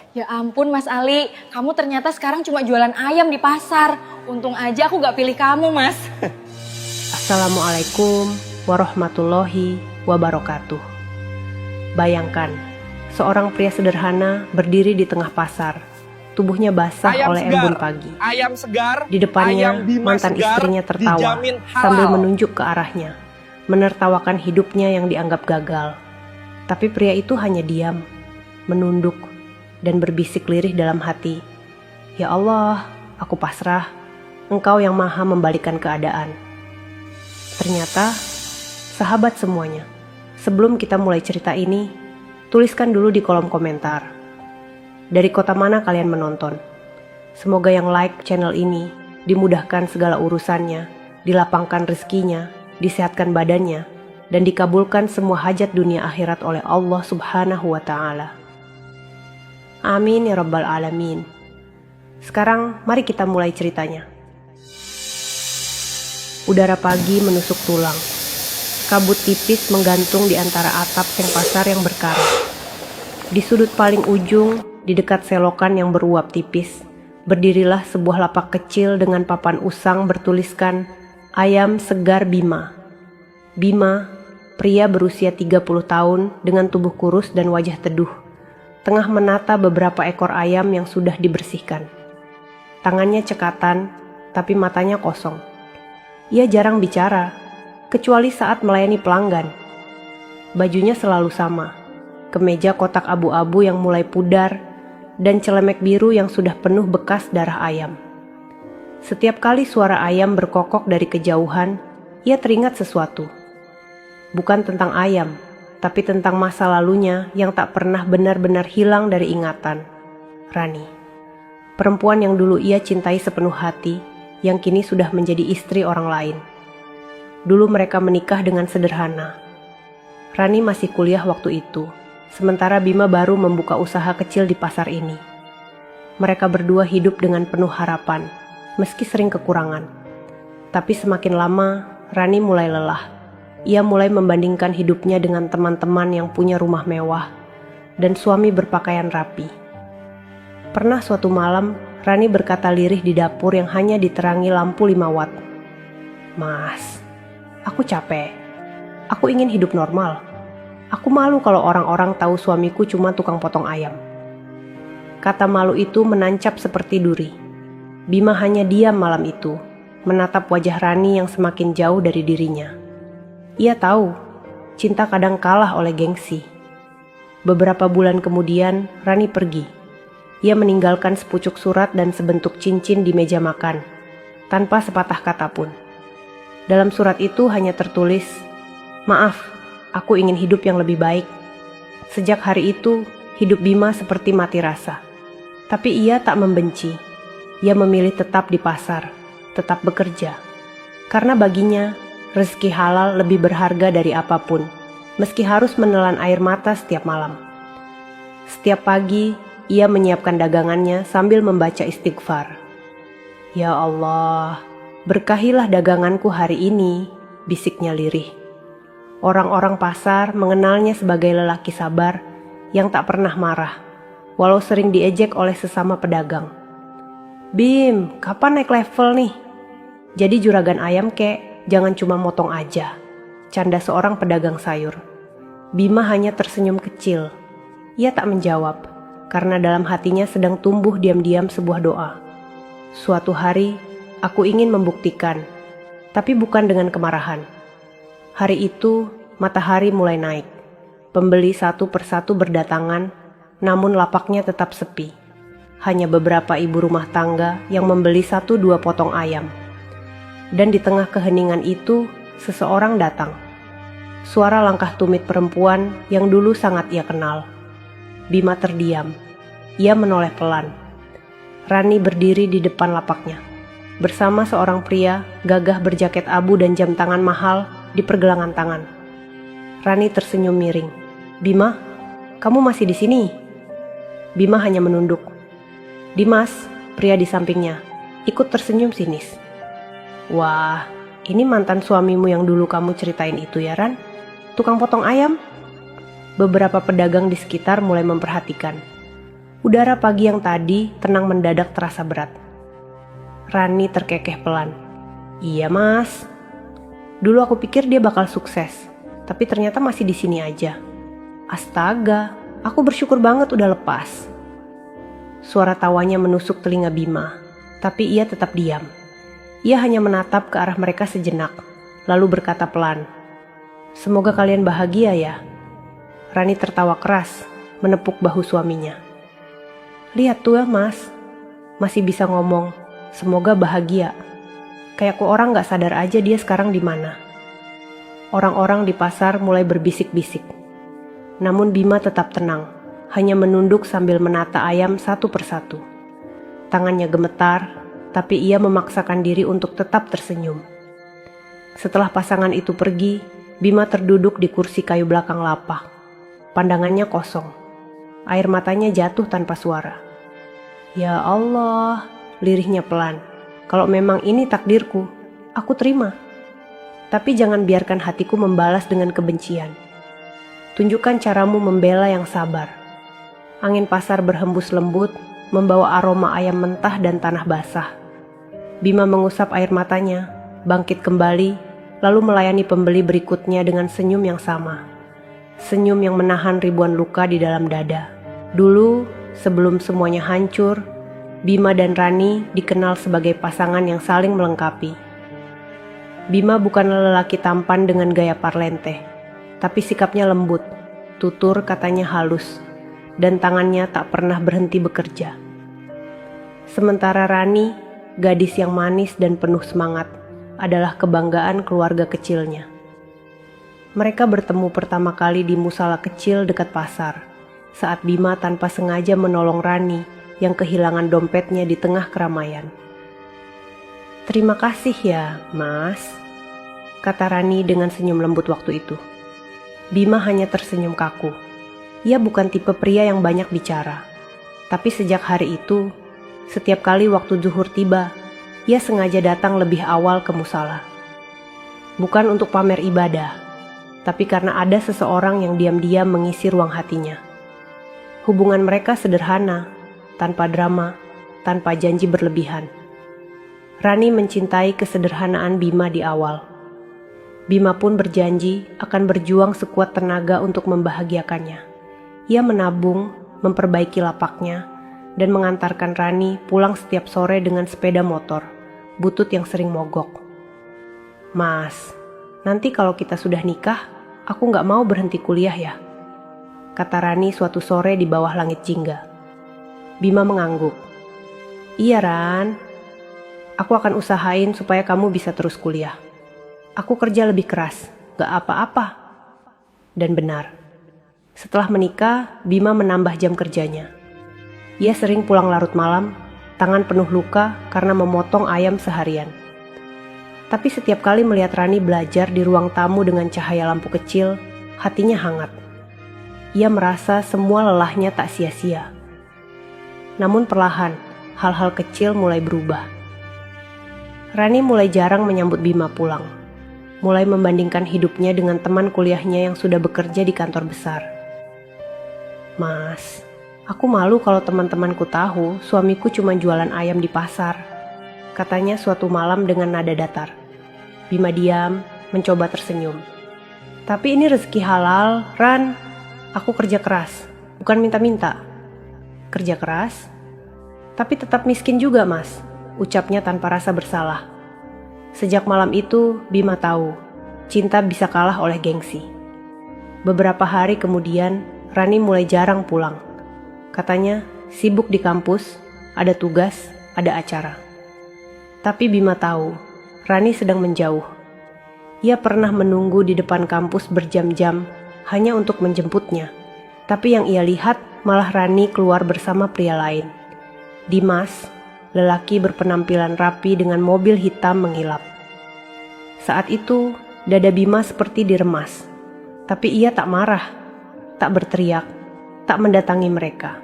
Ya ampun Mas Ali, kamu ternyata sekarang cuma jualan ayam di pasar. Untung aja aku gak pilih kamu Mas. Assalamualaikum warahmatullahi wabarakatuh. Bayangkan, seorang pria sederhana berdiri di tengah pasar. Tubuhnya basah oleh embun pagi. Ayam segar, Di depannya, ayam Bima mantan segar, istrinya tertawa dijamin halal. sambil menunjuk ke arahnya, menertawakan hidupnya yang dianggap gagal. Tapi pria itu hanya diam, menunduk, dan berbisik lirih dalam hati. Ya Allah, aku pasrah, Engkau yang maha membalikan keadaan. Ternyata, sahabat semuanya, sebelum kita mulai cerita ini, tuliskan dulu di kolom komentar. Dari kota mana kalian menonton? Semoga yang like channel ini dimudahkan segala urusannya, dilapangkan rezekinya, disehatkan badannya, dan dikabulkan semua hajat dunia akhirat oleh Allah Subhanahu wa Ta'ala. Amin ya Rabbal Alamin. Sekarang mari kita mulai ceritanya. Udara pagi menusuk tulang. Kabut tipis menggantung di antara atap seng pasar yang berkarat. Di sudut paling ujung, di dekat selokan yang beruap tipis, berdirilah sebuah lapak kecil dengan papan usang bertuliskan Ayam Segar Bima. Bima, pria berusia 30 tahun dengan tubuh kurus dan wajah teduh, tengah menata beberapa ekor ayam yang sudah dibersihkan. Tangannya cekatan, tapi matanya kosong. Ia jarang bicara, kecuali saat melayani pelanggan. Bajunya selalu sama, kemeja kotak abu-abu yang mulai pudar, dan celemek biru yang sudah penuh bekas darah ayam. Setiap kali suara ayam berkokok dari kejauhan, ia teringat sesuatu. Bukan tentang ayam, tapi tentang masa lalunya yang tak pernah benar-benar hilang dari ingatan. Rani, perempuan yang dulu ia cintai sepenuh hati, yang kini sudah menjadi istri orang lain. Dulu mereka menikah dengan sederhana. Rani masih kuliah waktu itu, sementara Bima baru membuka usaha kecil di pasar ini. Mereka berdua hidup dengan penuh harapan, meski sering kekurangan. Tapi semakin lama, Rani mulai lelah. Ia mulai membandingkan hidupnya dengan teman-teman yang punya rumah mewah dan suami berpakaian rapi. Pernah suatu malam, Rani berkata lirih di dapur yang hanya diterangi lampu 5 watt. Mas, aku capek. Aku ingin hidup normal. Aku malu kalau orang-orang tahu suamiku cuma tukang potong ayam. Kata malu itu menancap seperti duri. Bima hanya diam malam itu, menatap wajah Rani yang semakin jauh dari dirinya. Ia tahu, cinta kadang kalah oleh gengsi. Beberapa bulan kemudian, Rani pergi. Ia meninggalkan sepucuk surat dan sebentuk cincin di meja makan, tanpa sepatah kata pun. Dalam surat itu hanya tertulis, "Maaf, aku ingin hidup yang lebih baik." Sejak hari itu, hidup Bima seperti mati rasa. Tapi ia tak membenci. Ia memilih tetap di pasar, tetap bekerja. Karena baginya, rezeki halal lebih berharga dari apapun, meski harus menelan air mata setiap malam. Setiap pagi, ia menyiapkan dagangannya sambil membaca istighfar. Ya Allah, berkahilah daganganku hari ini, bisiknya lirih. Orang-orang pasar mengenalnya sebagai lelaki sabar yang tak pernah marah, walau sering diejek oleh sesama pedagang. Bim, kapan naik level nih? Jadi juragan ayam kek, jangan cuma motong aja, canda seorang pedagang sayur. Bima hanya tersenyum kecil. Ia tak menjawab, karena dalam hatinya sedang tumbuh diam-diam sebuah doa. Suatu hari, aku ingin membuktikan, tapi bukan dengan kemarahan. Hari itu, matahari mulai naik. Pembeli satu persatu berdatangan, namun lapaknya tetap sepi. Hanya beberapa ibu rumah tangga yang membeli 1-2 potong ayam. Dan di tengah keheningan itu, seseorang datang. Suara langkah tumit perempuan yang dulu sangat ia kenal. Bima terdiam. Ia menoleh pelan. Rani berdiri di depan lapaknya, bersama seorang pria gagah berjaket abu dan jam tangan mahal di pergelangan tangan. Rani tersenyum miring. Bima, kamu masih di sini? Bima hanya menunduk. Dimas, pria di sampingnya, ikut tersenyum sinis. Wah, ini mantan suamimu yang dulu kamu ceritain itu ya, Ran? Tukang potong ayam? Beberapa pedagang di sekitar mulai memperhatikan. Udara pagi yang tadi tenang mendadak terasa berat. Rani terkekeh pelan. Iya mas. Dulu aku pikir dia bakal sukses, tapi ternyata masih di sini aja. Astaga, aku bersyukur banget udah lepas. Suara tawanya menusuk telinga Bima, tapi ia tetap diam. Ia hanya menatap ke arah mereka sejenak, lalu berkata pelan, "Semoga kalian bahagia ya." Rani tertawa keras, menepuk bahu suaminya. Lihat tuh ya mas, masih bisa ngomong, semoga bahagia. Kayak kok orang gak sadar aja dia sekarang di mana. Orang-orang di pasar mulai berbisik-bisik. Namun Bima tetap tenang, hanya menunduk sambil menata ayam satu persatu. Tangannya gemetar, tapi ia memaksakan diri untuk tetap tersenyum. Setelah pasangan itu pergi, Bima terduduk di kursi kayu belakang lapak. Pandangannya kosong. Air matanya jatuh tanpa suara. Ya Allah, lirihnya pelan. Kalau memang ini takdirku, aku terima. Tapi jangan biarkan hatiku membalas dengan kebencian. Tunjukkan caramu membela yang sabar. Angin pasar berhembus lembut, membawa aroma ayam mentah dan tanah basah. Bima mengusap air matanya, bangkit kembali, lalu melayani pembeli berikutnya dengan senyum yang sama. Senyum yang menahan ribuan luka di dalam dada. Dulu, sebelum semuanya hancur, Bima dan Rani dikenal sebagai pasangan yang saling melengkapi. Bima bukanlah lelaki tampan dengan gaya parlente, tapi sikapnya lembut, tutur katanya halus, dan tangannya tak pernah berhenti bekerja. Sementara Rani, gadis yang manis dan penuh semangat, adalah kebanggaan keluarga kecilnya. Mereka bertemu pertama kali di musala kecil dekat pasar, saat Bima tanpa sengaja menolong Rani yang kehilangan dompetnya di tengah keramaian. Terima kasih ya, Mas, kata Rani dengan senyum lembut waktu itu. Bima hanya tersenyum kaku. Ia bukan tipe pria yang banyak bicara. Tapi sejak hari itu, setiap kali waktu zuhur tiba, ia sengaja datang lebih awal ke musala. Bukan untuk pamer ibadah, tapi karena ada seseorang yang diam-diam mengisi ruang hatinya. Hubungan mereka sederhana, tanpa drama, tanpa janji berlebihan. Rani mencintai kesederhanaan Bima di awal. Bima pun berjanji akan berjuang sekuat tenaga untuk membahagiakannya. Ia menabung, memperbaiki lapaknya, dan mengantarkan Rani pulang setiap sore dengan sepeda motor, butut yang sering mogok. Mas, nanti kalau kita sudah nikah, aku gak mau berhenti kuliah ya, kata Rani suatu sore di bawah langit jingga. Bima mengangguk. Iya Ran, aku akan usahain supaya kamu bisa terus kuliah. Aku kerja lebih keras, gak apa-apa. Dan benar, setelah menikah, Bima menambah jam kerjanya. Ia sering pulang larut malam, tangan penuh luka karena memotong ayam seharian. Tapi setiap kali melihat Rani belajar di ruang tamu dengan cahaya lampu kecil, hatinya hangat. Ia merasa semua lelahnya tak sia-sia. Namun perlahan, hal-hal kecil mulai berubah. Rani mulai jarang menyambut Bima pulang. Mulai membandingkan hidupnya dengan teman kuliahnya yang sudah bekerja di kantor besar. Mas, aku malu kalau teman-temanku tahu suamiku cuma jualan ayam di pasar, katanya suatu malam dengan nada datar. Bima diam, mencoba tersenyum. Tapi ini rezeki halal, Ran. Aku kerja keras, bukan minta-minta. Kerja keras? Tapi tetap miskin juga mas, ucapnya tanpa rasa bersalah. Sejak malam itu, Bima tahu, cinta bisa kalah oleh gengsi. Beberapa hari kemudian, Rani mulai jarang pulang. Katanya, sibuk di kampus, ada tugas, ada acara. Tapi Bima tahu, Rani sedang menjauh. Ia pernah menunggu di depan kampus berjam-jam, hanya untuk menjemputnya, tapi yang ia lihat malah Rani keluar bersama pria lain. Dimas, lelaki berpenampilan rapi dengan mobil hitam mengilap. Saat itu, dada Bima seperti diremas, tapi ia tak marah, tak berteriak, tak mendatangi mereka.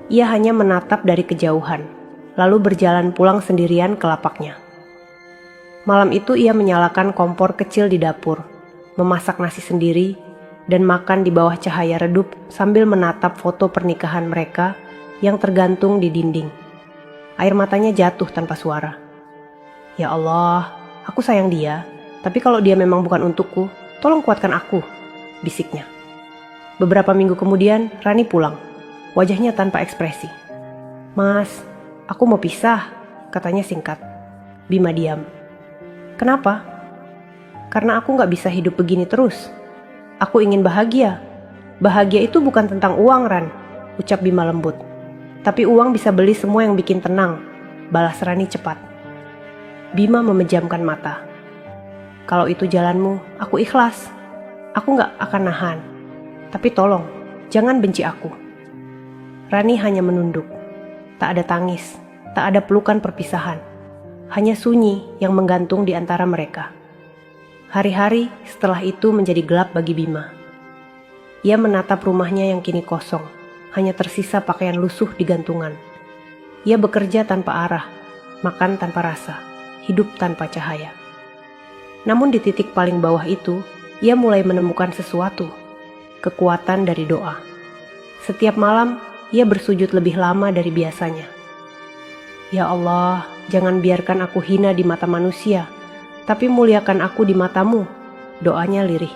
Ia hanya menatap dari kejauhan, lalu berjalan pulang sendirian ke lapaknya. Malam itu ia menyalakan kompor kecil di dapur, memasak nasi sendiri, dan makan di bawah cahaya redup sambil menatap foto pernikahan mereka yang tergantung di dinding. Air matanya jatuh tanpa suara. Ya Allah, aku sayang dia, tapi kalau dia memang bukan untukku, tolong kuatkan aku, bisiknya. Beberapa minggu kemudian, Rani pulang, wajahnya tanpa ekspresi. Mas, aku mau pisah, katanya singkat. Bima diam. Kenapa? Karena aku gak bisa hidup begini terus. Aku ingin bahagia. Bahagia itu bukan tentang uang, Ran, ucap Bima lembut. Tapi uang bisa beli semua yang bikin tenang, balas Rani cepat. Bima memejamkan mata. Kalau itu jalanmu, aku ikhlas. Aku gak akan nahan. Tapi tolong, jangan benci aku. Rani hanya menunduk. Tak ada tangis, tak ada pelukan perpisahan. Hanya sunyi yang menggantung di antara mereka. Hari-hari setelah itu menjadi gelap bagi Bima. Ia menatap rumahnya yang kini kosong. Hanya tersisa pakaian lusuh di gantungan. Ia bekerja tanpa arah, makan tanpa rasa, hidup tanpa cahaya. Namun di titik paling bawah itu, ia mulai menemukan sesuatu, kekuatan dari doa. Setiap malam, ia bersujud lebih lama dari biasanya. Ya Allah, jangan biarkan aku hina di mata manusia, tapi muliakan aku di matamu, doanya lirih.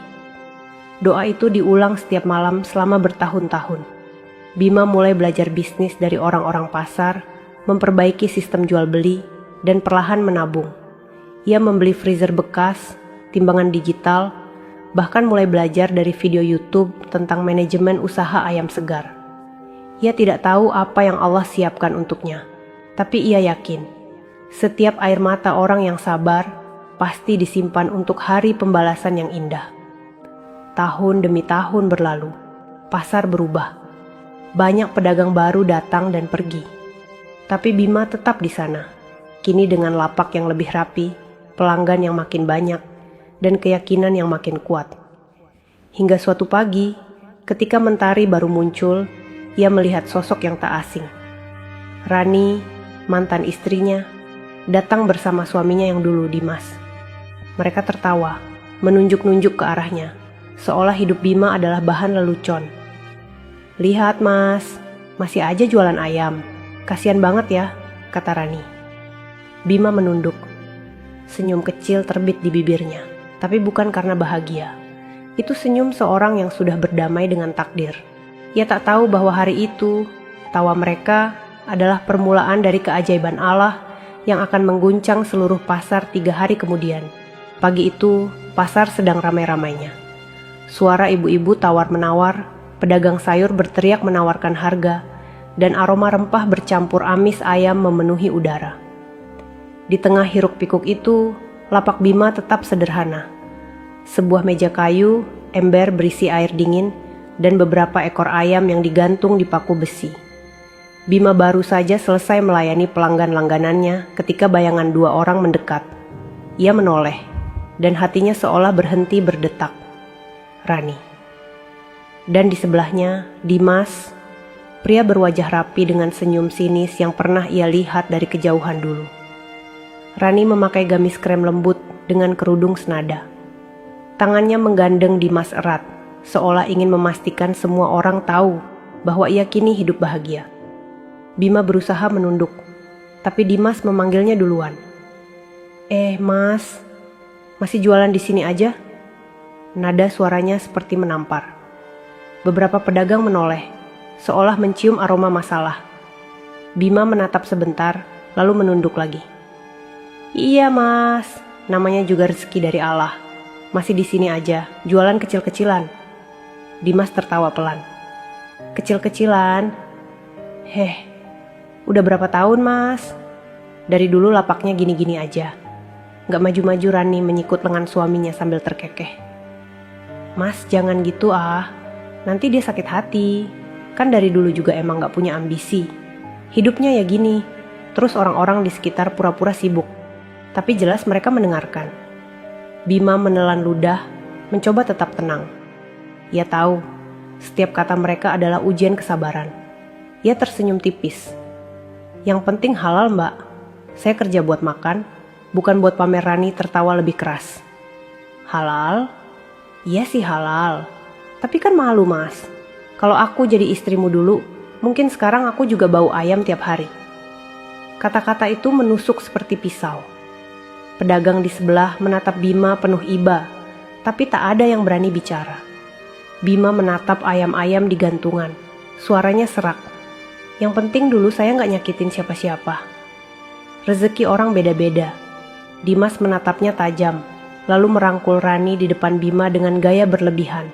Doa itu diulang setiap malam selama bertahun-tahun. Bima mulai belajar bisnis dari orang-orang pasar, memperbaiki sistem jual beli, dan perlahan menabung. Ia membeli freezer bekas, timbangan digital, bahkan mulai belajar dari video YouTube tentang manajemen usaha ayam segar. Ia tidak tahu apa yang Allah siapkan untuknya, tapi ia yakin, setiap air mata orang yang sabar pasti disimpan untuk hari pembalasan yang indah. Tahun demi tahun berlalu, pasar berubah. Banyak pedagang baru datang dan pergi. Tapi Bima tetap di sana. Kini dengan lapak yang lebih rapi, pelanggan yang makin banyak, dan keyakinan yang makin kuat. Hingga suatu pagi, ketika mentari baru muncul, ia melihat sosok yang tak asing. Rani, mantan istrinya, datang bersama suaminya yang dulu Dimas. Mereka tertawa, menunjuk-nunjuk ke arahnya, seolah hidup Bima adalah bahan lelucon. Lihat mas, masih aja jualan ayam. Kasian banget ya, kata Rani. Bima menunduk. Senyum kecil terbit di bibirnya, tapi bukan karena bahagia. Itu senyum seorang yang sudah berdamai dengan takdir. Ia tak tahu bahwa hari itu, tawa mereka adalah permulaan dari keajaiban Allah yang akan mengguncang seluruh pasar 3 hari kemudian. Pagi itu, pasar sedang ramai-ramainya. Suara ibu-ibu tawar-menawar, pedagang sayur berteriak menawarkan harga, dan aroma rempah bercampur amis ayam memenuhi udara. Di tengah hiruk-pikuk itu, lapak Bima tetap sederhana. Sebuah meja kayu, ember berisi air dingin, dan beberapa ekor ayam yang digantung di paku besi. Bima baru saja selesai melayani pelanggan langganannya ketika bayangan 2 orang mendekat. Ia menoleh, dan hatinya seolah berhenti berdetak. Rani. Dan di sebelahnya, Dimas, pria berwajah rapi dengan senyum sinis yang pernah ia lihat dari kejauhan dulu. Rani memakai gamis krem lembut dengan kerudung senada. Tangannya menggandeng Dimas erat, seolah ingin memastikan semua orang tahu bahwa ia kini hidup bahagia. Bima berusaha menunduk, tapi Dimas memanggilnya duluan. Mas, masih jualan di sini aja? Nada suaranya seperti menampar. Beberapa pedagang menoleh, seolah mencium aroma masalah. Bima menatap sebentar, lalu menunduk lagi. Iya mas, namanya juga rezeki dari Allah. Masih di sini aja, jualan kecil-kecilan. Dimas tertawa pelan. Kecil-kecilan? Udah berapa tahun mas? Dari dulu lapaknya gini-gini aja. Gak maju-maju Rani menyikut lengan suaminya sambil terkekeh. Mas jangan gitu nanti dia sakit hati. Kan dari dulu juga emang gak punya ambisi. Hidupnya ya gini. Terus orang-orang di sekitar pura-pura sibuk. Tapi jelas mereka mendengarkan. Bima menelan ludah, mencoba tetap tenang. Ia tahu, setiap kata mereka adalah ujian kesabaran. Ia tersenyum tipis. Yang penting halal mbak. Saya kerja buat makan, bukan buat pamer. Rani tertawa lebih keras. Halal? Iya sih halal. Tapi kan malu mas. Kalau aku jadi istrimu dulu, mungkin sekarang aku juga bau ayam tiap hari." Kata-kata itu menusuk seperti pisau. Pedagang di sebelah menatap Bima penuh iba, tapi tak ada yang berani bicara. Bima menatap ayam-ayam di gantungan. Suaranya serak. "Yang penting dulu saya nggak nyakitin siapa-siapa." Rezeki orang beda-beda. Dimas menatapnya tajam, lalu merangkul Rani di depan Bima dengan gaya berlebihan.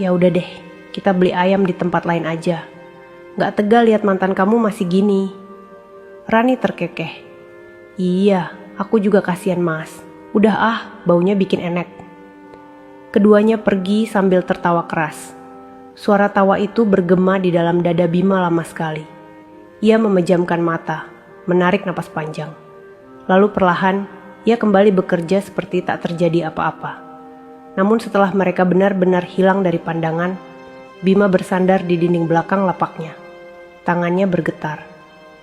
"Ya udah deh, kita beli ayam di tempat lain aja. Nggak tega lihat mantan kamu masih gini." Rani terkekeh. "Iya, aku juga kasihan Mas. Udah baunya bikin enek." Keduanya pergi sambil tertawa keras. Suara tawa itu bergema di dalam dada Bima lama sekali. Ia memejamkan mata, menarik napas panjang. Lalu perlahan, ia kembali bekerja seperti tak terjadi apa-apa. Namun setelah mereka benar-benar hilang dari pandangan, Bima bersandar di dinding belakang lapaknya. Tangannya bergetar,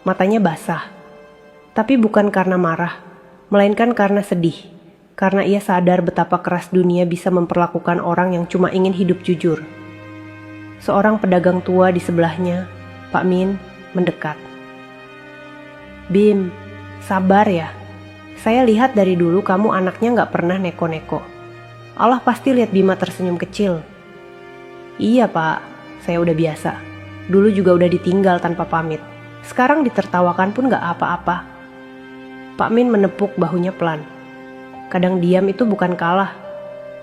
matanya basah. Tapi bukan karena marah, melainkan karena sedih. Karena ia sadar betapa keras dunia bisa memperlakukan orang yang cuma ingin hidup jujur. Seorang pedagang tua di sebelahnya, Pak Min, mendekat. "Bim, sabar ya. Saya lihat dari dulu kamu anaknya gak pernah neko-neko. Allah pasti lihat Bima tersenyum kecil." "Iya Pak, saya udah biasa. Dulu juga udah ditinggal tanpa pamit. Sekarang ditertawakan pun gak apa-apa." Pak Min menepuk bahunya pelan. Kadang diam itu bukan kalah,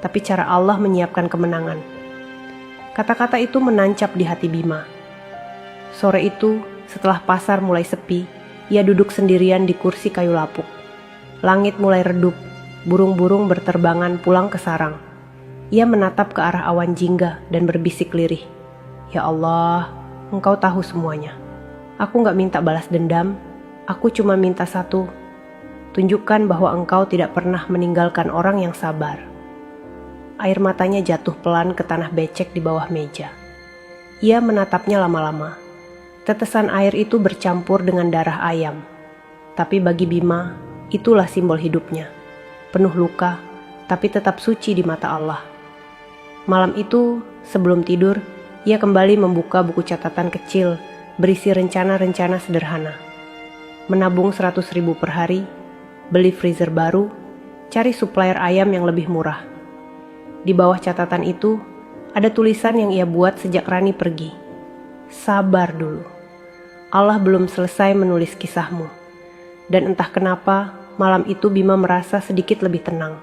tapi cara Allah menyiapkan kemenangan. Kata-kata itu menancap di hati Bima. Sore itu, setelah pasar mulai sepi, ia duduk sendirian di kursi kayu lapuk. Langit mulai redup, burung-burung berterbangan pulang ke sarang. Ia menatap ke arah awan jingga dan berbisik lirih. "Ya Allah, Engkau tahu semuanya. Aku gak minta balas dendam, aku cuma minta satu. Tunjukkan bahwa Engkau tidak pernah meninggalkan orang yang sabar." Air matanya jatuh pelan ke tanah becek di bawah meja. Ia menatapnya lama-lama. Tetesan air itu bercampur dengan darah ayam. Tapi bagi Bima, itulah simbol hidupnya. Penuh luka, tapi tetap suci di mata Allah. Malam itu, sebelum tidur, ia kembali membuka buku catatan kecil berisi rencana-rencana sederhana. Menabung 100.000 per hari, beli freezer baru, cari supplier ayam yang lebih murah. Di bawah catatan itu, ada tulisan yang ia buat sejak Rani pergi. "Sabar dulu. Allah belum selesai menulis kisahmu." Dan entah kenapa, malam itu Bima merasa sedikit lebih tenang.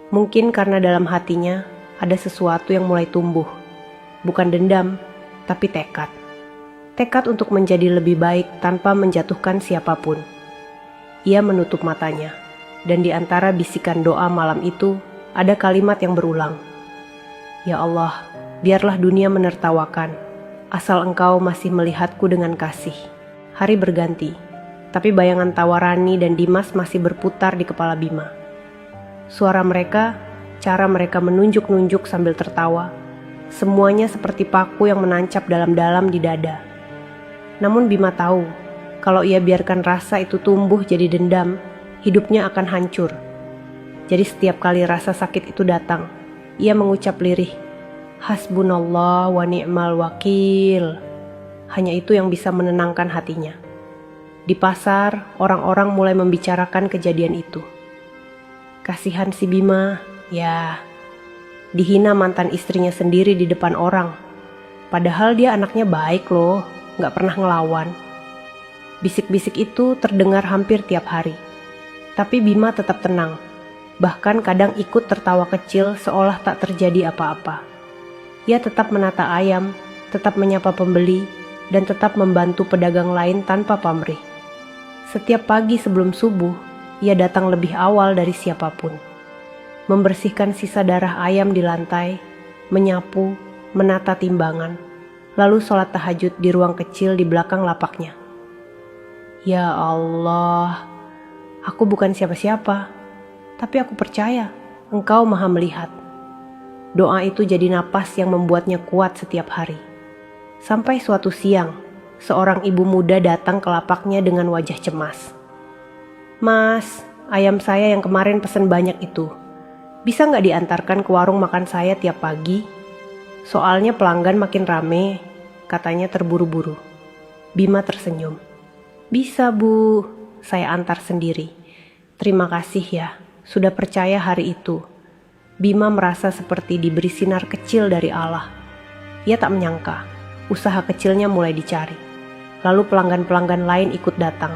Mungkin karena dalam hatinya ada sesuatu yang mulai tumbuh. Bukan dendam, tapi tekad. Tekad untuk menjadi lebih baik tanpa menjatuhkan siapapun. Ia menutup matanya, dan di antara bisikan doa malam itu ada kalimat yang berulang. "Ya Allah, biarlah dunia menertawakan, asal Engkau masih melihatku dengan kasih." Hari berganti, tapi bayangan tawa Rani dan Dimas masih berputar di kepala Bima. Suara mereka, cara mereka menunjuk-nunjuk sambil tertawa, semuanya seperti paku yang menancap dalam-dalam di dada. Namun Bima tahu, kalau ia biarkan rasa itu tumbuh jadi dendam, hidupnya akan hancur. Jadi setiap kali rasa sakit itu datang, ia mengucap lirih, "Hasbunallah wa ni'mal wakil." Hanya itu yang bisa menenangkan hatinya. Di pasar, orang-orang mulai membicarakan kejadian itu. Kasihan si Bima, ya, dihina mantan istrinya sendiri di depan orang. Padahal dia anaknya baik loh, gak pernah ngelawan. Bisik-bisik itu terdengar hampir tiap hari. Tapi Bima tetap tenang. Bahkan kadang ikut tertawa kecil seolah tak terjadi apa-apa. Ia tetap menata ayam, tetap menyapa pembeli, dan tetap membantu pedagang lain tanpa pamrih. Setiap pagi sebelum subuh, ia datang lebih awal dari siapapun. Membersihkan sisa darah ayam di lantai, menyapu, menata timbangan, lalu sholat tahajud di ruang kecil di belakang lapaknya. "Ya Allah, aku bukan siapa-siapa, tapi aku percaya Engkau Maha melihat." Doa itu jadi napas yang membuatnya kuat setiap hari. Sampai suatu siang, seorang ibu muda datang ke lapaknya dengan wajah cemas. "Mas, ayam saya yang kemarin pesen banyak itu, bisa nggak diantarkan ke warung makan saya tiap pagi? Soalnya pelanggan makin rame, katanya terburu-buru. Bima tersenyum. Bisa Bu, saya antar sendiri. Terima kasih ya, sudah percaya hari itu. Bima merasa seperti diberi sinar kecil dari Allah. Ia tak menyangka, usaha kecilnya mulai dicari. Lalu pelanggan-pelanggan lain ikut datang.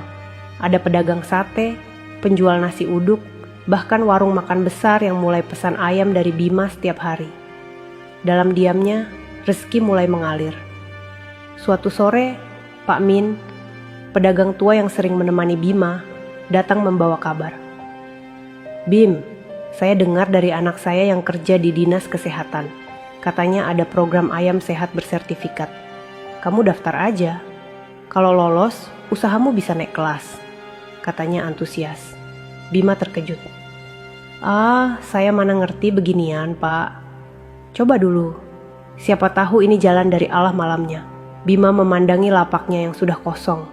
Ada pedagang sate, penjual nasi uduk, bahkan warung makan besar yang mulai pesan ayam dari Bima setiap hari. Dalam diamnya, rezeki mulai mengalir. Suatu sore, Pak Min, pedagang tua yang sering menemani Bima, datang membawa kabar. Bim, saya dengar dari anak saya yang kerja di Dinas Kesehatan. Katanya ada program ayam sehat bersertifikat. Kamu daftar aja. Kalau lolos, usahamu bisa naik kelas. Katanya antusias. Bima terkejut. Saya mana ngerti beginian, Pak. Coba dulu. Siapa tahu ini jalan dari Allah malamnya. Bima memandangi lapaknya yang sudah kosong.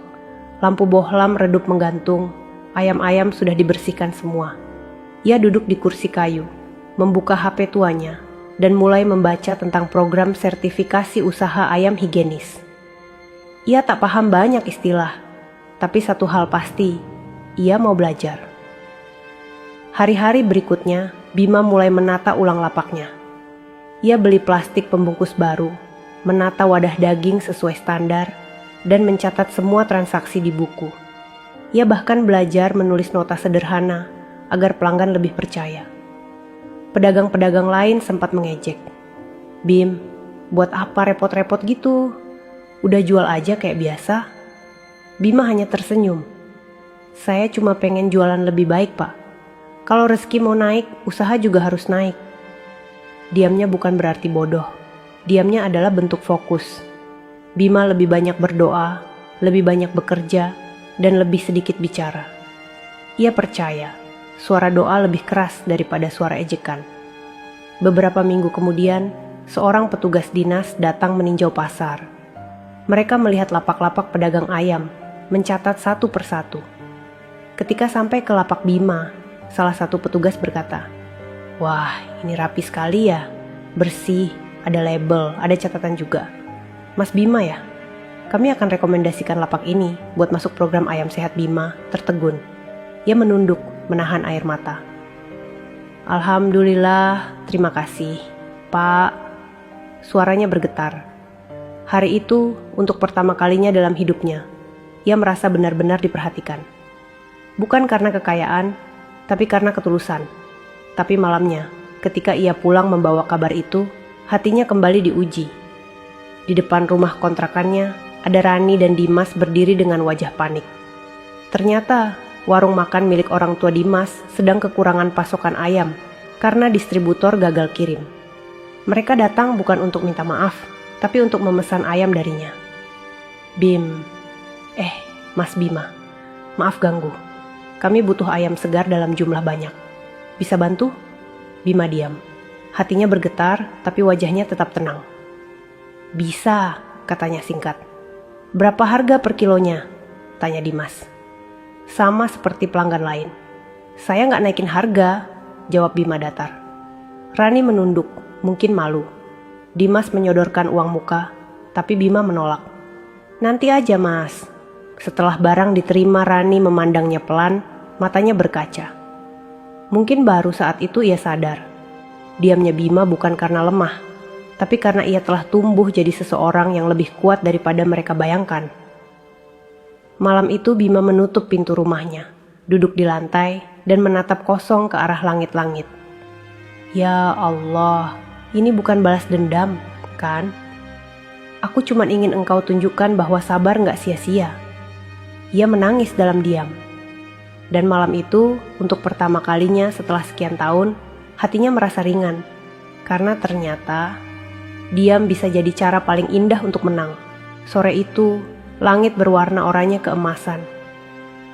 Lampu bohlam redup menggantung. Ayam-ayam sudah dibersihkan semua. Ia duduk di kursi kayu, membuka HP tuanya, dan mulai membaca tentang program sertifikasi usaha ayam higienis. Ia tak paham banyak istilah, tapi satu hal pasti, ia mau belajar. Hari-hari berikutnya, Bima mulai menata ulang lapaknya. Ia beli plastik pembungkus baru, menata wadah daging sesuai standar, dan mencatat semua transaksi di buku. Ia bahkan belajar menulis nota sederhana agar pelanggan lebih percaya. Pedagang-pedagang lain sempat mengejek. Bim, buat apa repot-repot gitu? Udah jual aja kayak biasa. Bima hanya tersenyum. Saya cuma pengen jualan lebih baik, Pak. Kalau rezeki mau naik, usaha juga harus naik. Diamnya bukan berarti bodoh. Diamnya adalah bentuk fokus. Bima lebih banyak berdoa, lebih banyak bekerja, dan lebih sedikit bicara. Ia percaya, suara doa lebih keras daripada suara ejekan. Beberapa minggu kemudian, seorang petugas dinas datang meninjau pasar. Mereka melihat lapak-lapak pedagang ayam, mencatat satu persatu. Ketika sampai ke lapak Bima, salah satu petugas berkata, "Wah, ini rapi sekali ya, bersih, ada label, ada catatan juga. Mas Bima ya? Kami akan rekomendasikan lapak ini buat masuk program ayam sehat Bima." Tertegun. Ia menunduk, menahan air mata. "Alhamdulillah, terima kasih, Pak." Suaranya bergetar. Hari itu, untuk pertama kalinya dalam hidupnya, ia merasa benar-benar diperhatikan. Bukan karena kekayaan, tapi karena ketulusan. Tapi malamnya, ketika ia pulang membawa kabar itu, hatinya kembali diuji. Di depan rumah kontrakannya, ada Rani dan Dimas berdiri dengan wajah panik. Ternyata, warung makan milik orang tua Dimas sedang kekurangan pasokan ayam karena distributor gagal kirim. Mereka datang bukan untuk minta maaf, tapi untuk memesan ayam darinya. Mas Bima, maaf ganggu. Kami butuh ayam segar dalam jumlah banyak. Bisa bantu?" Bima diam. Hatinya bergetar, tapi wajahnya tetap tenang. "Bisa," katanya singkat. "Berapa harga per kilonya?" tanya Dimas. "Sama seperti pelanggan lain." "Saya nggak naikin harga," jawab Bima datar. Rani menunduk, mungkin malu. Dimas menyodorkan uang muka, tapi Bima menolak. "Nanti aja, Mas." Setelah barang diterima, Rani memandangnya pelan, matanya berkaca. Mungkin baru saat itu ia sadar. Diamnya Bima bukan karena lemah, tapi karena ia telah tumbuh jadi seseorang yang lebih kuat daripada mereka bayangkan. Malam itu Bima menutup pintu rumahnya, duduk di lantai, dan menatap kosong ke arah langit-langit. Ya Allah, ini bukan balas dendam, kan? Aku cuma ingin engkau tunjukkan bahwa sabar gak sia-sia. Ia menangis dalam diam. Dan malam itu, untuk pertama kalinya setelah sekian tahun, hatinya merasa ringan. Karena ternyata, diam bisa jadi cara paling indah untuk menang. Sore itu, langit berwarna oranye keemasan.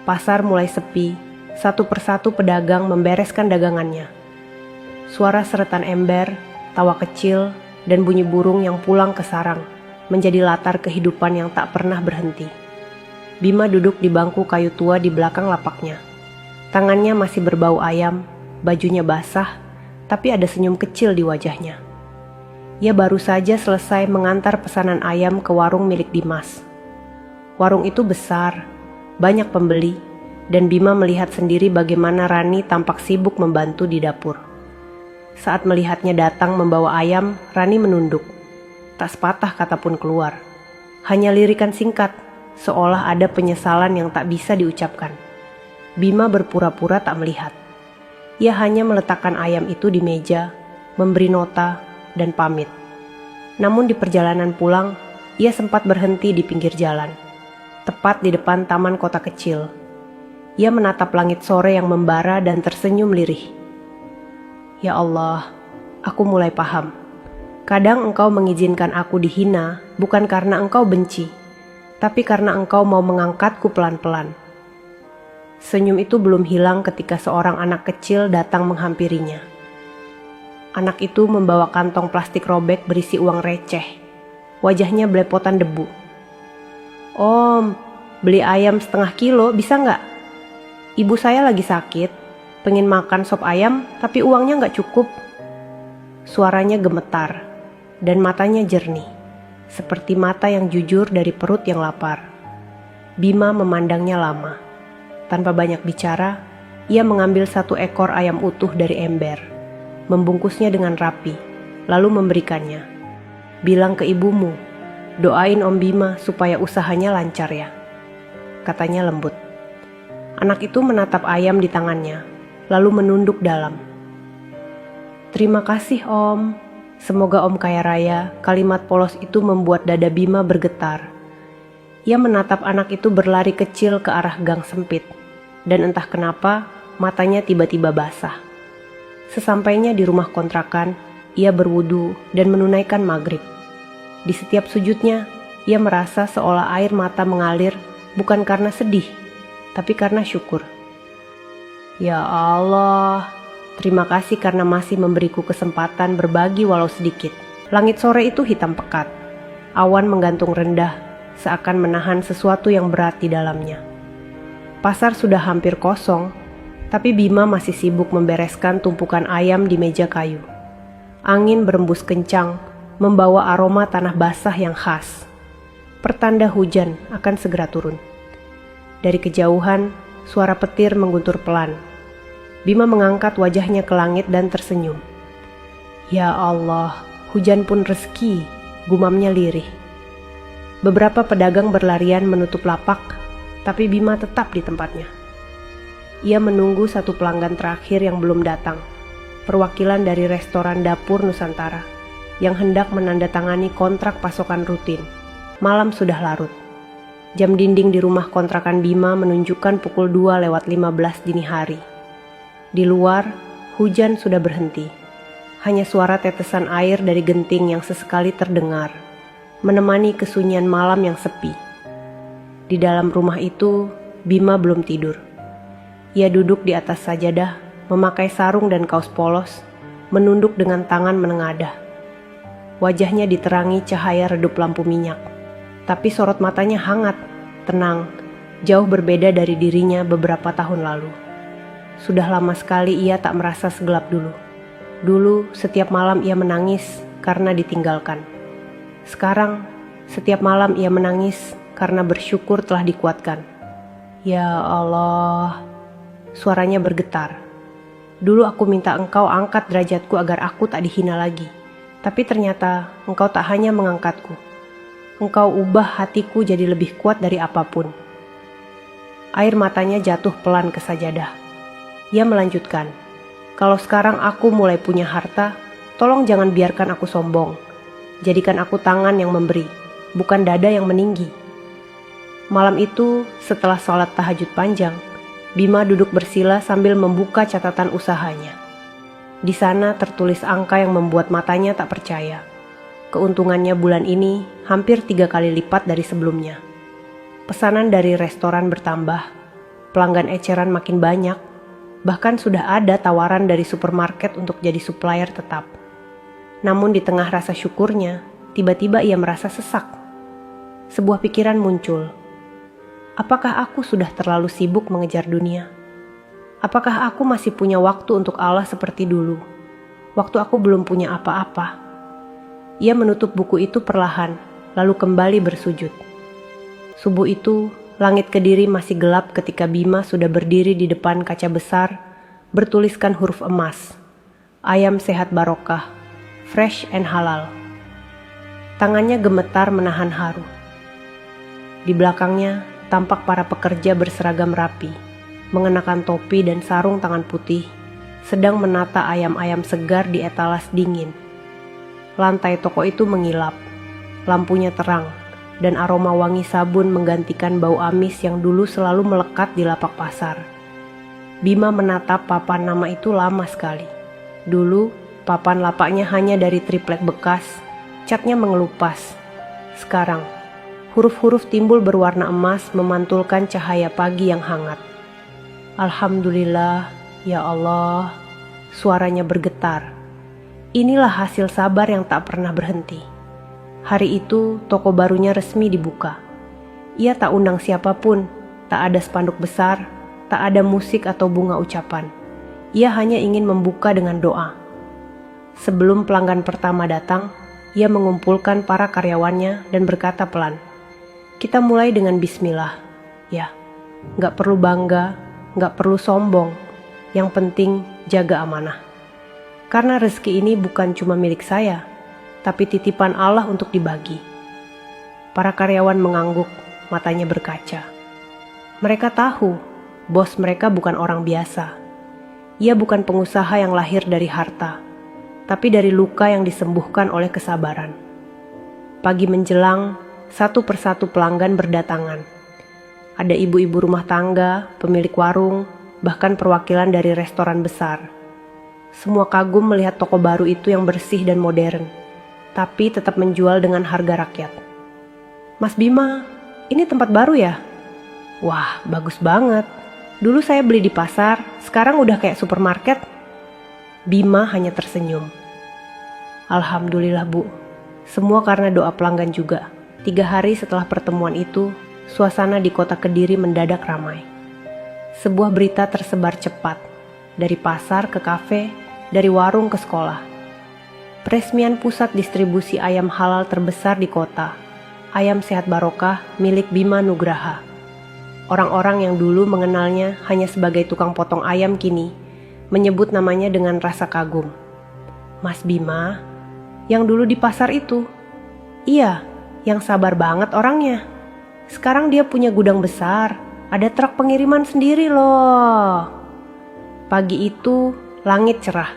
Pasar mulai sepi, satu persatu pedagang membereskan dagangannya. Suara seretan ember, tawa kecil, dan bunyi burung yang pulang ke sarang menjadi latar kehidupan yang tak pernah berhenti. Bima duduk di bangku kayu tua di belakang lapaknya. Tangannya masih berbau ayam, bajunya basah, tapi ada senyum kecil di wajahnya. Ia baru saja selesai mengantar pesanan ayam ke warung milik Dimas. Warung itu besar, banyak pembeli, dan Bima melihat sendiri bagaimana Rani tampak sibuk membantu di dapur. Saat melihatnya datang membawa ayam, Rani menunduk. Tak sepatah kata pun keluar. Hanya lirikan singkat, seolah ada penyesalan yang tak bisa diucapkan. Bima berpura-pura tak melihat. Ia hanya meletakkan ayam itu di meja, memberi nota, dan pamit. Namun di perjalanan pulang, ia sempat berhenti di pinggir jalan, tepat di depan taman kota kecil. Ia menatap langit sore yang membara dan tersenyum lirih. Ya Allah, aku mulai paham. Kadang Engkau mengizinkan aku dihina bukan karena Engkau benci, tapi karena Engkau mau mengangkatku pelan-pelan. Senyum itu belum hilang ketika seorang anak kecil datang menghampirinya. Anak itu membawa kantong plastik robek berisi uang receh. Wajahnya belepotan debu. Om, beli ayam 1/2 kilo bisa nggak? Ibu saya lagi sakit, pengen makan sop ayam tapi uangnya nggak cukup. Suaranya gemetar dan matanya jernih, seperti mata yang jujur dari perut yang lapar. Bima memandangnya lama. Tanpa banyak bicara, ia mengambil 1 ekor ayam utuh dari ember, membungkusnya dengan rapi, lalu memberikannya. Bilang ke ibumu, doain Om Bima supaya usahanya lancar ya, katanya lembut. Anak itu menatap ayam di tangannya, lalu menunduk dalam. Terima kasih Om, semoga Om kaya raya. Kalimat polos itu membuat dada Bima bergetar. Ia menatap anak itu berlari kecil ke arah gang sempit, dan entah kenapa matanya tiba-tiba basah. Sesampainya di rumah kontrakan, ia berwudu dan menunaikan maghrib. Di setiap sujudnya, ia merasa seolah air mata mengalir bukan karena sedih, tapi karena syukur. Ya Allah, terima kasih karena masih memberiku kesempatan berbagi walau sedikit. Langit sore itu hitam pekat. Awan menggantung rendah, seakan menahan sesuatu yang berat di dalamnya. Pasar sudah hampir kosong, tapi Bima masih sibuk membereskan tumpukan ayam di meja kayu. Angin berembus kencang, membawa aroma tanah basah yang khas. Pertanda hujan akan segera turun. Dari kejauhan, suara petir mengguntur pelan. Bima mengangkat wajahnya ke langit dan tersenyum. Ya Allah, hujan pun rezeki, gumamnya lirih. Beberapa pedagang berlarian menutup lapak, tapi Bima tetap di tempatnya. Ia menunggu 1 pelanggan terakhir yang belum datang, perwakilan dari restoran Dapur Nusantara, yang hendak menandatangani kontrak pasokan rutin. Malam sudah larut. Jam dinding di rumah kontrakan Bima menunjukkan pukul 2:15 dini hari. Di luar, hujan sudah berhenti. Hanya suara tetesan air dari genting yang sesekali terdengar, menemani kesunyian malam yang sepi. Di dalam rumah itu, Bima belum tidur. Ia duduk di atas sajadah, memakai sarung dan kaos polos, menunduk dengan tangan menengadah. Wajahnya diterangi cahaya redup lampu minyak, tapi sorot matanya hangat, tenang, jauh berbeda dari dirinya beberapa tahun lalu. Sudah lama sekali ia tak merasa segelap dulu. Dulu setiap malam ia menangis karena ditinggalkan. Sekarang setiap malam ia menangis karena bersyukur telah dikuatkan. Ya Allah, suaranya bergetar. Dulu aku minta Engkau angkat derajatku agar aku tak dihina lagi. Tapi ternyata Engkau tak hanya mengangkatku. Engkau ubah hatiku jadi lebih kuat dari apapun. Air matanya jatuh pelan ke sajadah. Ia melanjutkan, kalau sekarang aku mulai punya harta, tolong jangan biarkan aku sombong. Jadikan aku tangan yang memberi, bukan dada yang meninggi. Malam itu, setelah sholat tahajud panjang, Bima duduk bersila sambil membuka catatan usahanya. Di sana tertulis angka yang membuat matanya tak percaya. Keuntungannya bulan ini hampir 3 kali lipat dari sebelumnya. Pesanan dari restoran bertambah, pelanggan eceran makin banyak, bahkan sudah ada tawaran dari supermarket untuk jadi supplier tetap. Namun di tengah rasa syukurnya, tiba-tiba ia merasa sesak. Sebuah pikiran muncul. Apakah aku sudah terlalu sibuk mengejar dunia? Apakah aku masih punya waktu untuk Allah seperti dulu? Waktu aku belum punya apa-apa. Ia menutup buku itu perlahan, lalu kembali bersujud. Subuh itu, langit Kediri masih gelap ketika Bima sudah berdiri di depan kaca besar, bertuliskan huruf emas. Ayam sehat barokah, fresh and halal. Tangannya gemetar menahan haru. Di belakangnya, tampak para pekerja berseragam rapi, mengenakan topi dan sarung tangan putih, sedang menata ayam-ayam segar di etalas dingin. Lantai toko itu mengilap, lampunya terang, dan aroma wangi sabun menggantikan bau amis yang dulu selalu melekat di lapak pasar. Bima menatap papan nama itu lama sekali. Dulu, papan lapaknya hanya dari triplek bekas, catnya mengelupas. Sekarang, huruf-huruf timbul berwarna emas memantulkan cahaya pagi yang hangat. Alhamdulillah, ya Allah, suaranya bergetar. Inilah hasil sabar yang tak pernah berhenti. Hari itu, toko barunya resmi dibuka. Ia tak undang siapapun, tak ada spanduk besar, tak ada musik atau bunga ucapan. Ia hanya ingin membuka dengan doa. Sebelum pelanggan pertama datang, ia mengumpulkan para karyawannya dan berkata pelan, "Kita mulai dengan bismillah. Ya, gak perlu bangga, gak perlu sombong. Yang penting jaga amanah. Karena rezeki ini bukan cuma milik saya, tapi titipan Allah untuk dibagi." Para karyawan mengangguk, matanya berkaca. Mereka tahu, bos mereka bukan orang biasa. Ia bukan pengusaha yang lahir dari harta, tapi dari luka yang disembuhkan oleh kesabaran. Pagi menjelang, satu persatu pelanggan berdatangan. Ada ibu-ibu rumah tangga, pemilik warung, bahkan perwakilan dari restoran besar. Semua kagum melihat toko baru itu yang bersih dan modern, tapi tetap menjual dengan harga rakyat. "Mas Bima, ini tempat baru ya?" "Wah, bagus banget. Dulu saya beli di pasar, sekarang udah kayak supermarket." Bima hanya tersenyum. "Alhamdulillah Bu, semua karena doa pelanggan juga." 3 hari setelah pertemuan itu, suasana di kota Kediri mendadak ramai. Sebuah berita tersebar cepat, dari pasar ke kafe, dari warung ke sekolah. Peresmian pusat distribusi ayam halal terbesar di kota, Ayam Sehat Barokah milik Bima Nugraha. Orang-orang yang dulu mengenalnya hanya sebagai tukang potong ayam kini menyebut namanya dengan rasa kagum. "Mas Bima, yang dulu di pasar itu?" "Iya, yang sabar banget orangnya. Sekarang dia punya gudang besar, ada truk pengiriman sendiri loh." Pagi itu, langit cerah.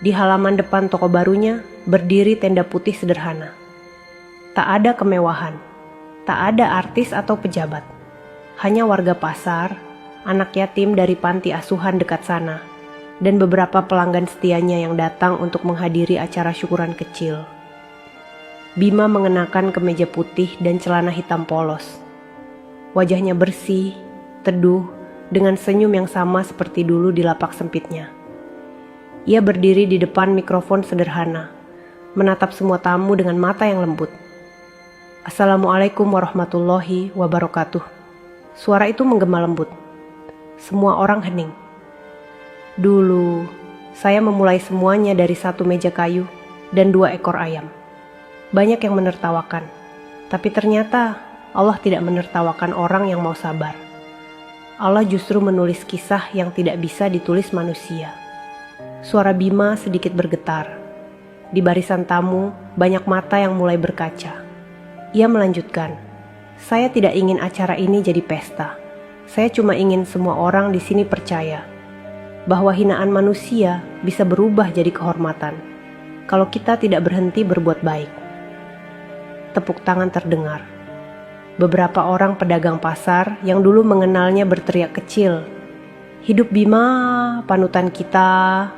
Di halaman depan toko barunya berdiri tenda putih sederhana. Tak ada kemewahan, tak ada artis atau pejabat. Hanya warga pasar, anak yatim dari panti asuhan dekat sana, dan beberapa pelanggan setianya yang datang untuk menghadiri acara syukuran kecil. Bima mengenakan kemeja putih dan celana hitam polos. Wajahnya bersih, teduh, dengan senyum yang sama seperti dulu di lapak sempitnya. Ia berdiri di depan mikrofon sederhana, menatap semua tamu dengan mata yang lembut. "Assalamualaikum warahmatullahi wabarakatuh." Suara itu menggema lembut. Semua orang hening. "Dulu, saya memulai semuanya dari 1 meja kayu dan 2 ekor ayam. Banyak yang menertawakan, tapi ternyata Allah tidak menertawakan orang yang mau sabar. Allah justru menulis kisah yang tidak bisa ditulis manusia." Suara Bima sedikit bergetar. Di barisan tamu, banyak mata yang mulai berkaca. Ia melanjutkan, "Saya tidak ingin acara ini jadi pesta. Saya cuma ingin semua orang di sini percaya bahwa hinaan manusia bisa berubah jadi kehormatan kalau kita tidak berhenti berbuat baik." Tepuk tangan terdengar. Beberapa orang pedagang pasar yang dulu mengenalnya berteriak kecil, "Hidup Bima, panutan kita."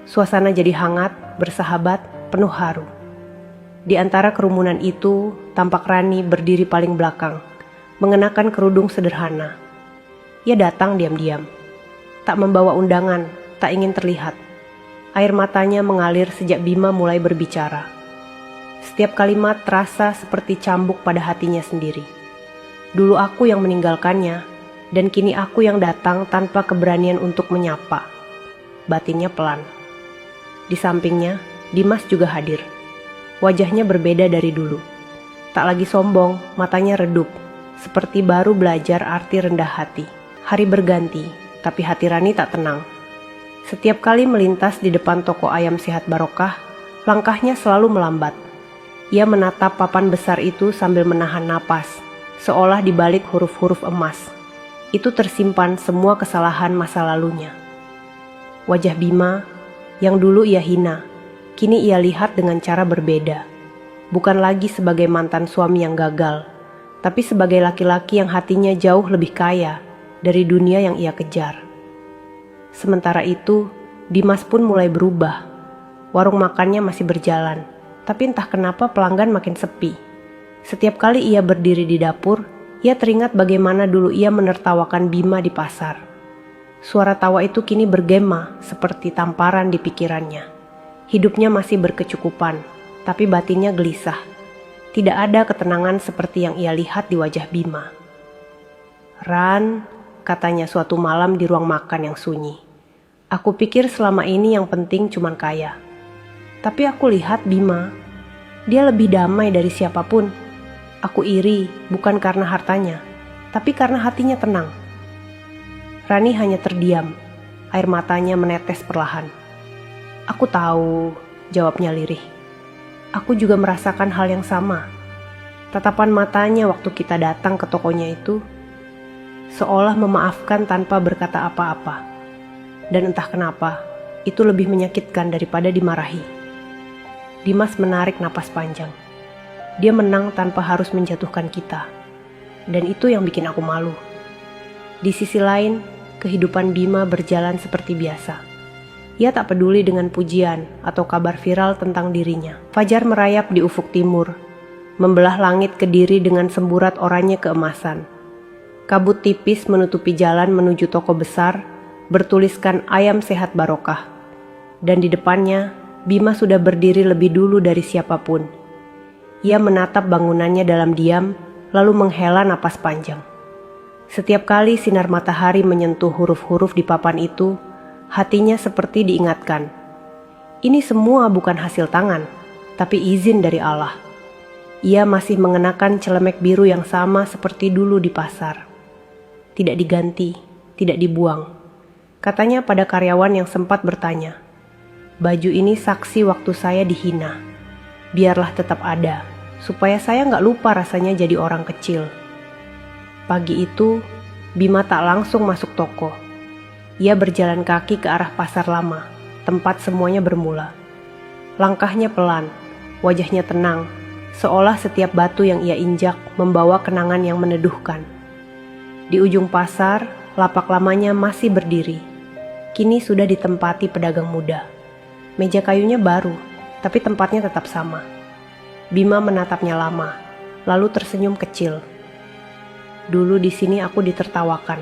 Suasana jadi hangat, bersahabat, penuh haru. Di antara kerumunan itu, tampak Rani berdiri paling belakang, mengenakan kerudung sederhana. Ia datang diam-diam, tak membawa undangan, tak ingin terlihat. Air matanya mengalir sejak Bima mulai berbicara. Setiap kalimat terasa seperti cambuk pada hatinya sendiri. Dulu aku yang meninggalkannya, dan kini aku yang datang tanpa keberanian untuk menyapa. Batinnya pelan. Di sampingnya, Dimas juga hadir. Wajahnya berbeda dari dulu. Tak lagi sombong, matanya redup, seperti baru belajar arti rendah hati. Hari berganti, tapi hati Rani tak tenang. Setiap kali melintas di depan toko ayam sehat Barokah, langkahnya selalu melambat. Ia menatap papan besar itu sambil menahan napas, seolah di balik huruf-huruf emas. Itu tersimpan semua kesalahan masa lalunya. Wajah Bima, yang dulu ia hina, kini ia lihat dengan cara berbeda. Bukan lagi sebagai mantan suami yang gagal, tapi sebagai laki-laki yang hatinya jauh lebih kaya dari dunia yang ia kejar. Sementara itu, Dimas pun mulai berubah. Warung makannya masih berjalan, tapi entah kenapa pelanggan makin sepi. Setiap kali ia berdiri di dapur, ia teringat bagaimana dulu ia menertawakan Bima di pasar. Suara tawa itu kini bergema seperti tamparan di pikirannya. Hidupnya masih berkecukupan, tapi batinnya gelisah. Tidak ada ketenangan seperti yang ia lihat di wajah Bima. "Ran," katanya suatu malam di ruang makan yang sunyi. "Aku pikir selama ini yang penting cuman kaya. Tapi aku lihat Bima, dia lebih damai dari siapapun. Aku iri bukan karena hartanya, tapi karena hatinya tenang." Rani hanya terdiam, air matanya menetes perlahan. "Aku tahu," jawabnya lirih. "Aku juga merasakan hal yang sama." Tatapan matanya waktu kita datang ke tokonya itu seolah memaafkan tanpa berkata apa-apa. Dan entah kenapa, itu lebih menyakitkan daripada dimarahi. Dimas menarik napas panjang. Dia menang tanpa harus menjatuhkan kita. Dan itu yang bikin aku malu. Di sisi lain, kehidupan Bima berjalan seperti biasa. Ia tak peduli dengan pujian atau kabar viral tentang dirinya. Fajar merayap di ufuk timur, membelah langit Kediri dengan semburat oranye keemasan. Kabut tipis menutupi jalan menuju toko besar, bertuliskan ayam sehat Barokah. Dan di depannya, Bima sudah berdiri lebih dulu dari siapapun. Ia menatap bangunannya dalam diam, lalu menghela napas panjang. Setiap kali sinar matahari menyentuh huruf-huruf di papan itu, hatinya seperti diingatkan. Ini semua bukan hasil tangan, tapi izin dari Allah. Ia masih mengenakan celemek biru yang sama seperti dulu di pasar. Tidak diganti, tidak dibuang. Katanya pada karyawan yang sempat bertanya, "Baju ini saksi waktu saya dihina. Biarlah tetap ada, supaya saya nggak lupa rasanya jadi orang kecil." Pagi itu, Bima tak langsung masuk toko. Ia berjalan kaki ke arah pasar lama, tempat semuanya bermula. Langkahnya pelan, wajahnya tenang, seolah setiap batu yang ia injak membawa kenangan yang meneduhkan. Di ujung pasar, lapak lamanya masih berdiri. Kini sudah ditempati pedagang muda. Meja kayunya baru, tapi tempatnya tetap sama. Bima menatapnya lama, lalu tersenyum kecil. "Dulu di sini aku ditertawakan.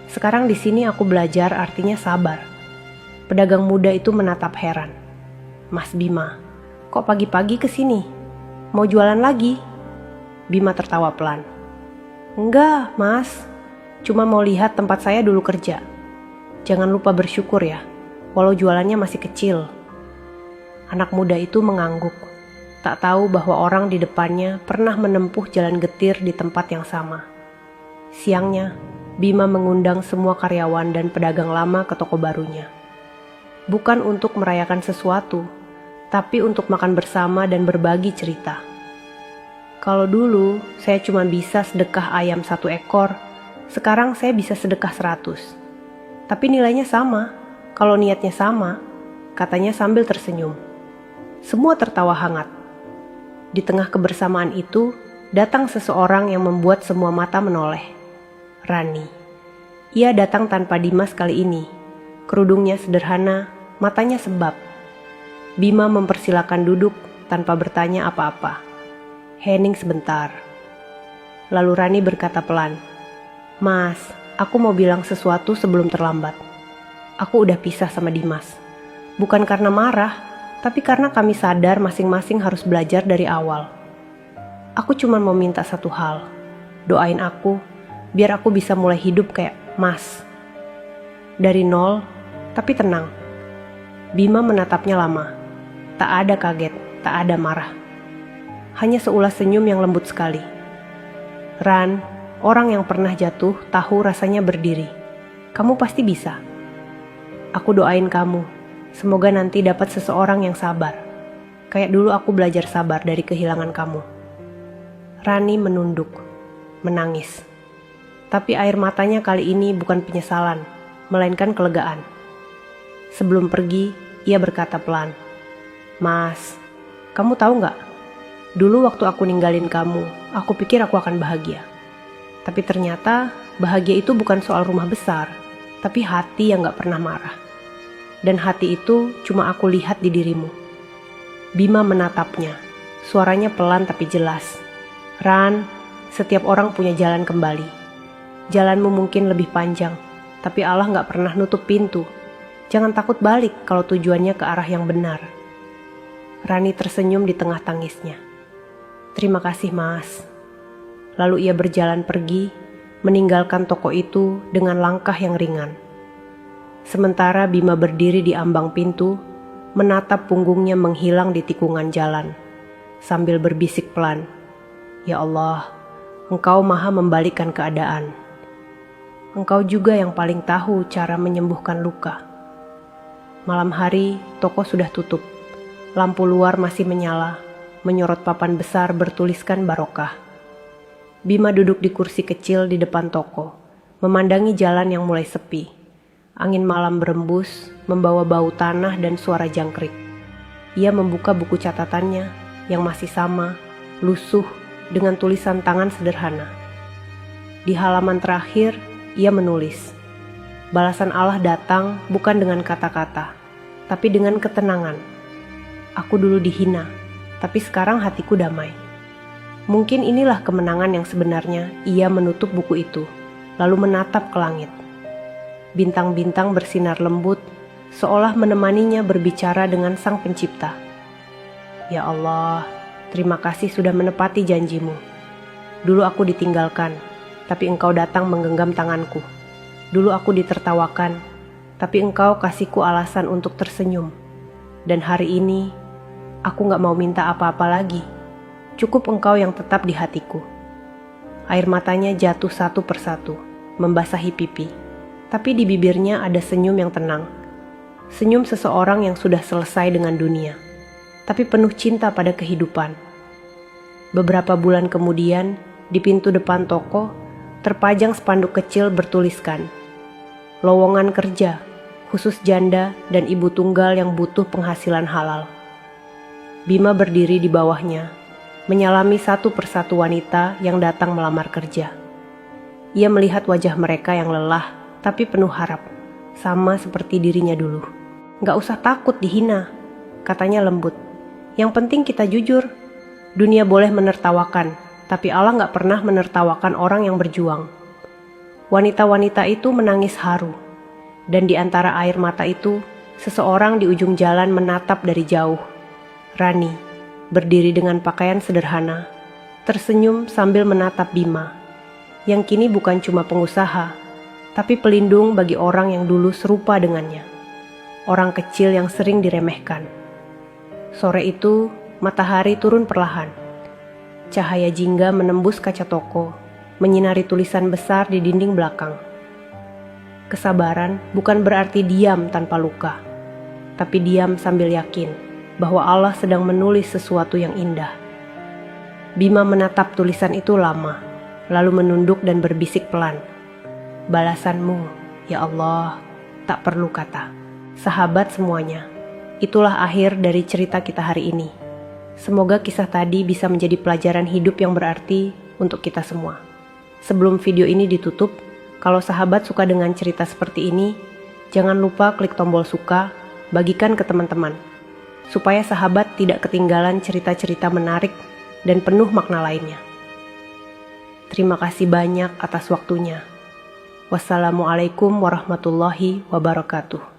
Sekarang di sini aku belajar artinya sabar." Pedagang muda itu menatap heran. "Mas Bima, kok pagi-pagi ke sini? Mau jualan lagi?" Bima tertawa pelan. "Enggak, Mas. Cuma mau lihat tempat saya dulu kerja. Jangan lupa bersyukur ya, walau jualannya masih kecil." Anak muda itu mengangguk, tak tahu bahwa orang di depannya pernah menempuh jalan getir di tempat yang sama. Siangnya, Bima mengundang semua karyawan dan pedagang lama ke toko barunya. Bukan untuk merayakan sesuatu, tapi untuk makan bersama dan berbagi cerita. "Kalau dulu saya cuma bisa sedekah ayam 1 ekor, sekarang saya bisa sedekah 100. Tapi nilainya sama, kalau niatnya sama," katanya sambil tersenyum. Semua tertawa hangat. Di tengah kebersamaan itu, datang seseorang yang membuat semua mata menoleh. Rani. Ia datang tanpa Dimas kali ini. Kerudungnya sederhana, matanya sebab. Bima mempersilakan duduk tanpa bertanya apa-apa. "Hening sebentar." Lalu Rani berkata pelan, "Mas, aku mau bilang sesuatu sebelum terlambat. Aku udah pisah sama Dimas. Bukan karena marah, tapi karena kami sadar masing-masing harus belajar dari awal. Aku cuma mau minta satu hal. Doain aku, biar aku bisa mulai hidup kayak Mas. Dari nol, tapi tenang." Bima menatapnya lama. Tak ada kaget, tak ada marah. hanya seulas senyum yang lembut sekali. Ran, orang yang pernah jatuh tahu rasanya berdiri. Kamu pasti bisa. Aku doain kamu, semoga nanti dapat seseorang yang sabar. Kayak dulu aku belajar sabar dari kehilangan kamu. Rani menunduk, menangis. Tapi air matanya kali ini bukan penyesalan, melainkan kelegaan. Sebelum pergi, ia berkata pelan, "Mas, kamu tahu nggak? Dulu waktu aku ninggalin kamu, aku pikir aku akan bahagia. Tapi ternyata bahagia itu bukan soal rumah besar, tapi hati yang gak pernah marah. Dan hati itu cuma aku lihat di dirimu." Bima menatapnya, suaranya pelan tapi jelas. "Ran, setiap orang punya jalan kembali. Jalanmu mungkin lebih panjang, tapi Allah gak pernah nutup pintu. Jangan takut balik kalau tujuannya ke arah yang benar." Rani tersenyum di tengah tangisnya. "Terima kasih, Mas." Lalu ia berjalan pergi, meninggalkan toko itu dengan langkah yang ringan. Sementara Bima berdiri di ambang pintu, menatap punggungnya menghilang di tikungan jalan, sambil berbisik pelan, "Ya Allah, Engkau maha membalikkan keadaan. Engkau juga yang paling tahu cara menyembuhkan luka." Malam hari, toko sudah tutup. Lampu luar masih menyala, menyorot papan besar bertuliskan barokah. Bima duduk di kursi kecil di depan toko, memandangi jalan yang mulai sepi. Angin malam berembus, membawa bau tanah dan suara jangkrik. Ia membuka buku catatannya yang masih sama, lusuh, dengan tulisan tangan sederhana. Di halaman terakhir, ia menulis, "Balasan Allah datang bukan dengan kata-kata, tapi dengan ketenangan. Aku dulu dihina, tapi sekarang hatiku damai." Mungkin inilah kemenangan yang sebenarnya. Ia menutup buku itu, lalu menatap ke langit. Bintang-bintang bersinar lembut, seolah menemaninya berbicara dengan Sang Pencipta. "Ya Allah, terima kasih sudah menepati janjimu. Dulu aku ditinggalkan, tapi Engkau datang menggenggam tanganku. Dulu aku ditertawakan, tapi Engkau kasihku alasan untuk tersenyum. Dan hari ini, aku gak mau minta apa-apa lagi. Cukup Engkau yang tetap di hatiku." Air matanya jatuh satu persatu, membasahi pipi. Tapi di bibirnya ada senyum yang tenang. Senyum seseorang yang sudah selesai dengan dunia, tapi penuh cinta pada kehidupan. Beberapa bulan kemudian, di pintu depan toko, terpajang spanduk kecil bertuliskan, "Lowongan kerja, khusus janda dan ibu tunggal yang butuh penghasilan halal." Bima berdiri di bawahnya, menyalami satu persatu wanita yang datang melamar kerja. Ia melihat wajah mereka yang lelah tapi penuh harap, sama seperti dirinya dulu. "Gak usah takut dihina," katanya lembut. "Yang penting kita jujur. Dunia boleh menertawakan, tapi Allah gak pernah menertawakan orang yang berjuang." Wanita-wanita itu menangis haru, dan di antara air mata itu, seseorang di ujung jalan menatap dari jauh. Rani berdiri dengan pakaian sederhana, tersenyum sambil menatap Bima, yang kini bukan cuma pengusaha, tapi pelindung bagi orang yang dulu serupa dengannya. Orang kecil yang sering diremehkan. Sore itu, matahari turun perlahan. Cahaya jingga menembus kaca toko, menyinari tulisan besar di dinding belakang. Kesabaran bukan berarti diam tanpa luka, tapi diam sambil yakin bahwa Allah sedang menulis sesuatu yang indah. Bima menatap tulisan itu lama, lalu menunduk dan berbisik pelan, "Balasanmu, ya Allah, tak perlu kata." Sahabat semuanya, itulah akhir dari cerita kita hari ini. Semoga kisah tadi bisa menjadi pelajaran hidup yang berarti untuk kita semua. Sebelum video ini ditutup, kalau sahabat suka dengan cerita seperti ini, jangan lupa klik tombol suka, bagikan ke teman-teman, supaya sahabat tidak ketinggalan cerita-cerita menarik dan penuh makna lainnya. Terima kasih banyak atas waktunya. Wassalamualaikum warahmatullahi wabarakatuh.